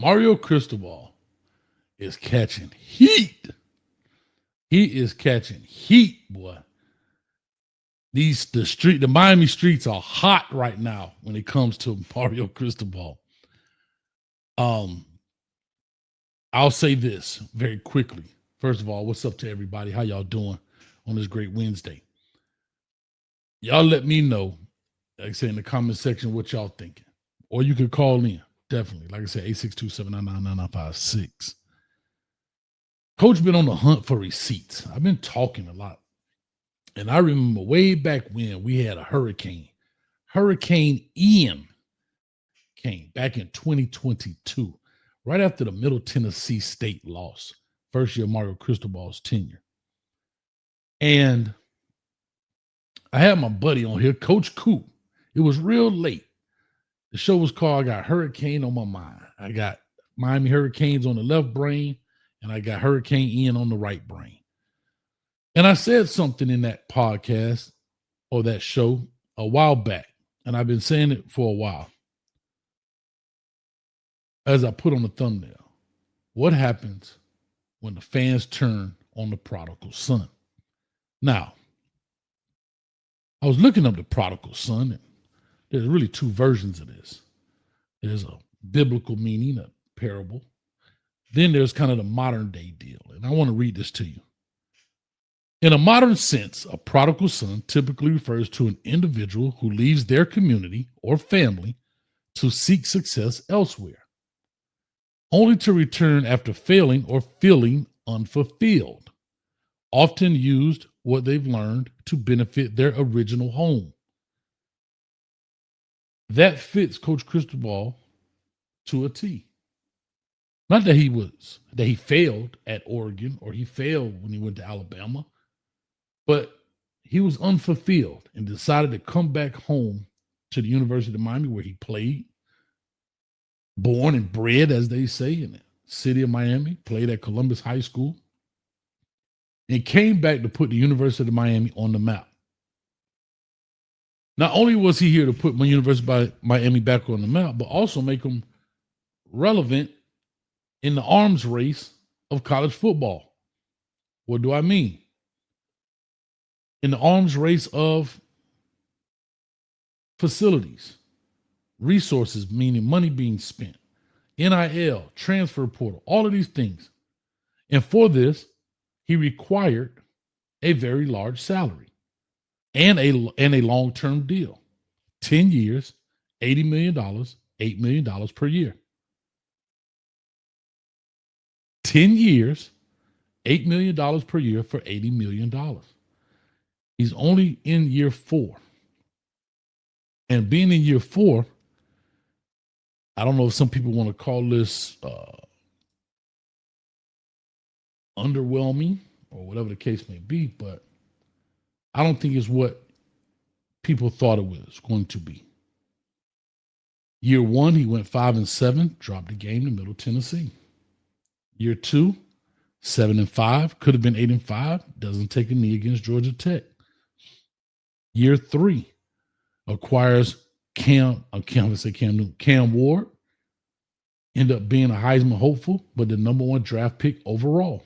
Mario Cristobal is catching heat. He is catching heat, boy. The Miami streets are hot right now when it comes to Mario Cristobal. Um, I'll say this very quickly. First of all, what's up to everybody? How y'all doing on this great Wednesday? Y'all let me know, like I say, in the comment section what y'all thinking. Or you could call in. Definitely. Like I said, 862-799-9956. Coach been on the hunt for receipts. I've been talking a lot. And I remember way back when we had a hurricane. Hurricane Ian came back in 2022, right after the Middle Tennessee State loss. First year Mario Cristobal's tenure. And I had my buddy on here, Coach Coop. It was real late. The show was called I Got Hurricane on My Mind. I got Miami Hurricanes on the left brain, and I got Hurricane Ian on the right brain. And I said something in that podcast or that show a while back, and I've been saying it for a while. As I put on the thumbnail, what happens when the fans turn on the prodigal son? Now, I was looking up the prodigal son, and there's really two versions of this. There's a biblical meaning, a parable. Then there's kind of the modern day deal. And I want to read this to you. In a modern sense, a prodigal son typically refers to an individual who leaves their community or family to seek success elsewhere, only to return after failing or feeling unfulfilled, often used what they've learned to benefit their original home. That fits Coach Cristobal to a T. Not that he failed at Oregon or he failed when he went to Alabama, but he was unfulfilled and decided to come back home to the University of Miami where he played, born and bred, as they say, in the city of Miami, played at Columbus High School, and came back to put the University of Miami on the map. Not only was he here to put my University of Miami back on the map, but also make them relevant in the arms race of college football. What do I mean? In the arms race of facilities, resources, meaning money being spent, NIL, transfer portal, all of these things. And for this, he required a very large salary and a long-term deal. 10 years, $80 million, $8 million per year. 10 years, $8 million per year for $80 million. He's only in year 4. And being in year 4, I don't know if some people want to call this underwhelming or whatever the case may be, but I don't think it's what people thought it was going to be. Year 1, he went 5-7, dropped the game to Middle Tennessee. Year 2, 7-5, could have been 8-5, doesn't take a knee against Georgia Tech. Year 3, acquires Cam Ward, ended up being a Heisman hopeful, but the number 1 draft pick overall.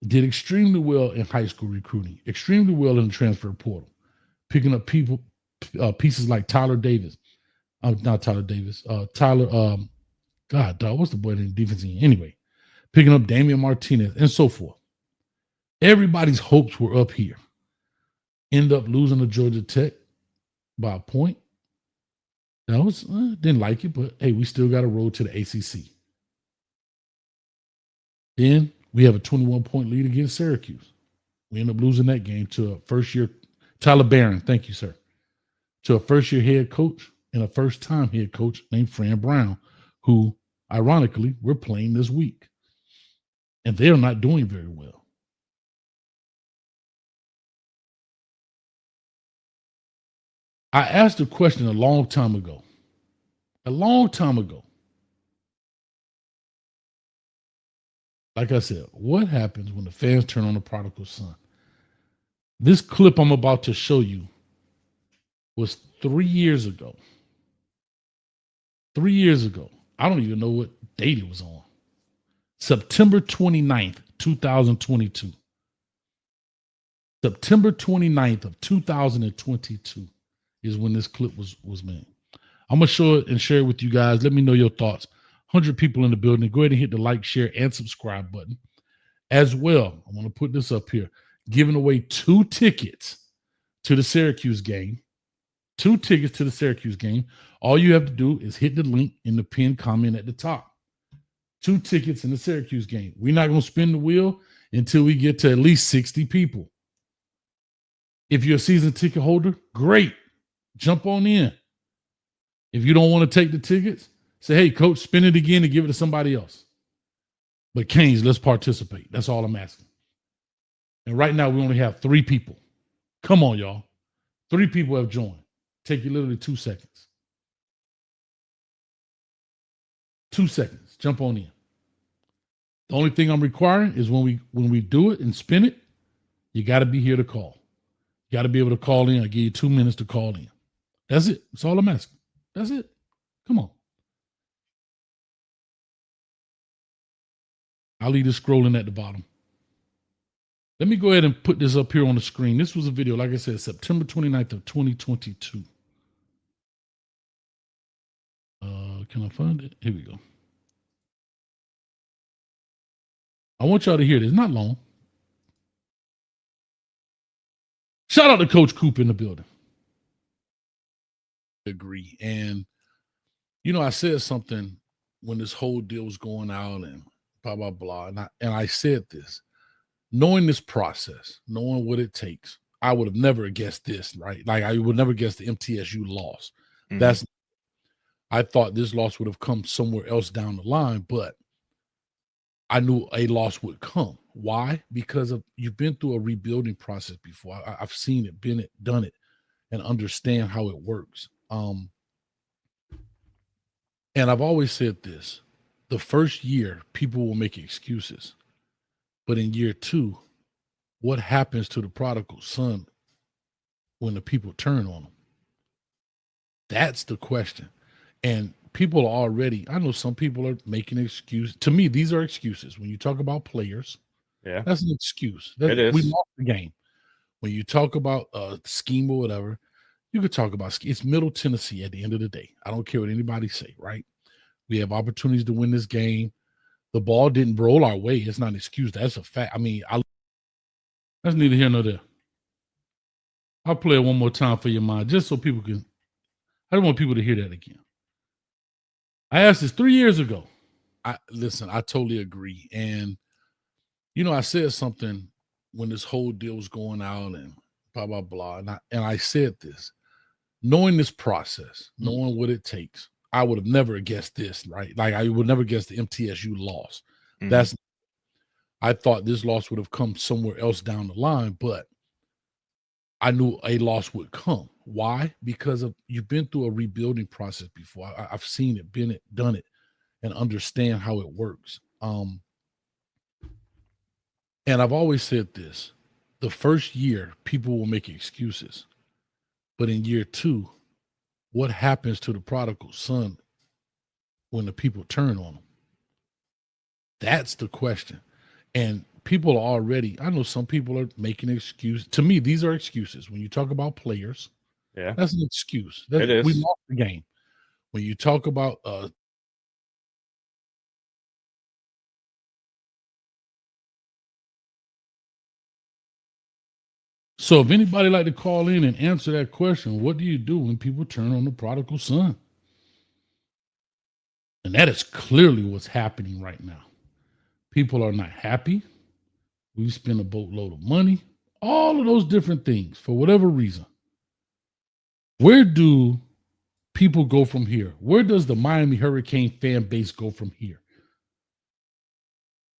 Did extremely well in high school recruiting, extremely well in the transfer portal, picking up pieces like Tyler Davis. Not Tyler Davis. What's the boy in defense? Anyway, picking up Damian Martinez and so forth. Everybody's hopes were up here. End up losing to Georgia Tech by a point. That was didn't like it, but hey, we still got a road to the ACC. Then we have a 21-point lead against Syracuse. We end up losing that game to a first-year Tyler Barron. Thank you, sir. To a first-year head coach and a first-time head coach named Fran Brown, who, ironically, we're playing this week. And they're not doing very well. I asked a question a long time ago. Like I said, what happens when the fans turn on the prodigal son? This clip I'm about to show you was 3 years ago. 3 years ago. I don't even know what date it was on. September 29th, 2022. September 29th of 2022 is when this clip was made. I'm going to show it and share it with you guys. Let me know your thoughts. 100 people in the building. Go ahead and hit the like, share, and subscribe button. As well, I want to put this up here. Giving away 2 tickets to the Syracuse game. 2 tickets to the Syracuse game. All you have to do is hit the link in the pinned comment at the top. 2 tickets in the Syracuse game. We're not going to spin the wheel until we get to at least 60 people. If you're a season ticket holder, great. Jump on in. If you don't want to take the tickets, say, hey, coach, spin it again and give it to somebody else. But Canes, let's participate. That's all I'm asking. And right now, we only have 3 people. Come on, y'all. 3 people have joined. Take you literally 2 seconds. 2 seconds. Jump on in. The only thing I'm requiring is when we do it and spin it, you got to be here to call. You got to be able to call in. I give you 2 minutes to call in. That's it. That's all I'm asking. That's it. Come on. I'll leave this scrolling at the bottom. Let me go ahead and put this up here on the screen. This was a video, like I said, September 29th of 2022. Can I find it? Here we go. I want y'all to hear this. Not long. Shout out to Coach Coop in the building. Agree. And, I said something when this whole deal was going out and blah, blah, blah. And I said this. Knowing this process, knowing what it takes, I would have never guessed this, right? Like I would never guess the MTSU loss. Mm-hmm. I thought this loss would have come somewhere else down the line, but I knew a loss would come. Why? Because you've been through a rebuilding process before. I've seen it, been it, done it, and understand how it works. And I've always said this. The first year, people will make excuses. But in year 2, what happens to the prodigal son when the people turn on him? That's the question. And people are already, I know some people are making excuses. To me, these are excuses. When you talk about players, that's an excuse. It is. We lost the game. When you talk about scheme or whatever, you could talk about scheme. It's Middle Tennessee at the end of the day. I don't care what anybody say, right? We have opportunities to win this game. The ball didn't roll our way. It's not an excuse. That's a fact. I mean, that's neither here nor there. I'll play it one more time for your mind, just so people can. I don't want people to hear that again. I asked this 3 years ago. I totally agree. And, I said something when this whole deal was going out and blah, blah, blah. And I said this. Knowing this process, knowing what it takes, I would have never guessed this, right? Like I would never guess the MTSU loss. Mm-hmm. I thought this loss would have come somewhere else down the line, but I knew a loss would come. Why? Because you've been through a rebuilding process before. I've seen it, been it, done it, and understand how it works. And I've always said this. The first year, people will make excuses. But in year 2, what happens to the prodigal son when the people turn on him? That's the question. And people are already, I know some people are making excuses. To me, these are excuses. When you talk about players, that's an excuse. It is. We lost the game. When you talk about so if anybody like to call in and answer that question, what do you do when people turn on the prodigal son? And that is clearly what's happening right now. People are not happy. We spend a boatload of money, all of those different things for whatever reason. Where do people go from here? Where does the Miami Hurricane fan base go from here?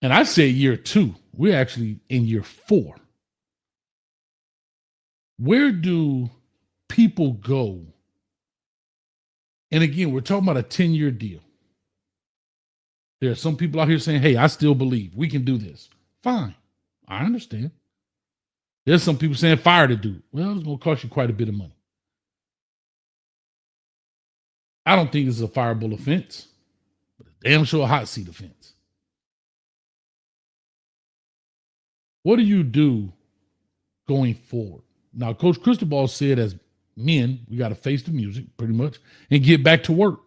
And I say year 2. We're actually in year 4. Where do people go? And again, we're talking about a 10-year deal. There are some people out here saying, hey, I still believe we can do this. Fine. I understand. There's some people saying fire the dude. Well, it's going to cost you quite a bit of money. I don't think this is a fireable offense. Damn sure a hot seat offense. What do you do going forward? Now, Coach Cristobal said as men, we got to face the music pretty much and get back to work.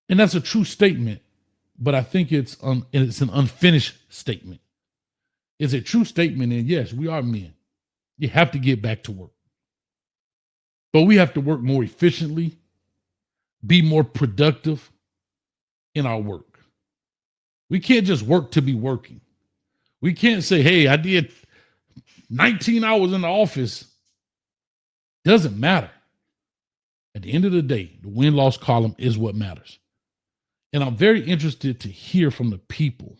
And that's a true statement, but I think it's an unfinished statement. It's a true statement, and yes, we are men. You have to get back to work. But we have to work more efficiently, be more productive in our work. We can't just work to be working. We can't say, hey, I did 19 hours in the office. Doesn't matter. At the end of the day, the win-loss column is what matters. And I'm very interested to hear from the people